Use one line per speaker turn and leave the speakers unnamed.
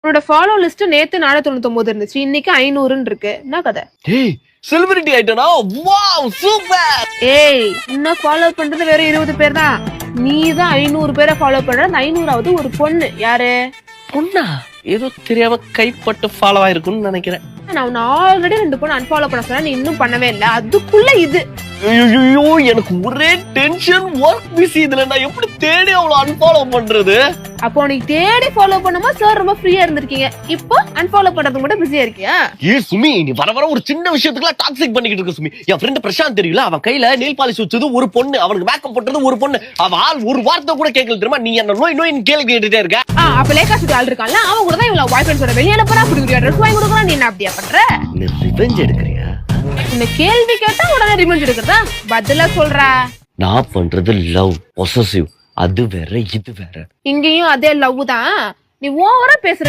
உன்னோட follow list நேத்து 499 இருந்துச்சு, இன்னைக்கு 500 இருக்கு. என்ன கதை?
ஏய் செலிபிரிட்டி ஆயிட்டனா? Wow super.
ஏய், இன்னும் ஃபாலோ பண்றது வெறும் 20 பேர் தான். நீ தான் 500 பேரை ஃபாலோ பண்ற. அந்த 500வது ஒரு பொண்ணு. யாரு?
பொண்ணா? ஏதோ தெரியாம கைப்பட்டு ஃபாலோ ஆயிருக்கும்னு நினைக்கிறேன்.
நான் உன்னை ஆல்ரெடி 2 பொண்ணு அன்ஃபாலோ பண்ண சொன்னா நீ இன்னும் பண்ணவே இல்ல. அதுக்குள்ள இது.
ஐயோ எனக்கு ஒரே டென்ஷன், ஒர்க் பிஸி. இதுல நான் எப்படி தேடி அவளை அன்ஃபாலோ பண்றது?
அப்போ நீ தேடி ஃபாலோ பண்ணுமா சார் ரொம்ப ஃப்ரீயா இருந்திருக்கீங்க, இப்போ அன்ஃபாலோ பண்றதுக்கு மட்டும் பிஸியா இருக்கியா?
சுமி, நீ வர வர ஒரு சின்ன விஷயத்துக்குலாம் டாக்ஸிக் பண்ணிக்கிட்டு இருக்க சுமி. என் ஃப்ரெண்ட் பிரசாந்த் தெரியல, அவன் கையில நெயில் பாலிஷ் வச்சது ஒரு பொண்ணு, அவனுக்கு மேக்கப் போட்டது ஒரு பொண்ணு. அவன் ஆள் ஒரு வார்த்தை கூட கேட்கல தெரியுமா? நீ என்ன நோய் நோய் கேள்வி கேட்டுட்டே இருக்க.
அப்ப லேக்கா சுத்தி ஆள் இருக்கான்ல, அவன் கூட தான் இவ்வளவு பாய் ஃப்ரெண்ட்ஸோட வெளியே அனுப்புறா, புடிக்குறியா ட்ரெஸ் வாங்கி கொடுக்குறான். நீ என்ன அப்படியா பண்ற?
நீ ரிவெஞ்ச் எடுக்கறியா?
இந்த கேள்வி கேட்டா உடனே ரிவெஞ்ச் எடுக்கிறதா? பதிலா சொல்றா.
நான் பண்றது லவ், பொசசிவ். அது வேற இது வேற.
இங்கேயும் அதே லவ் தான். நீ ஓவரா பேசுற.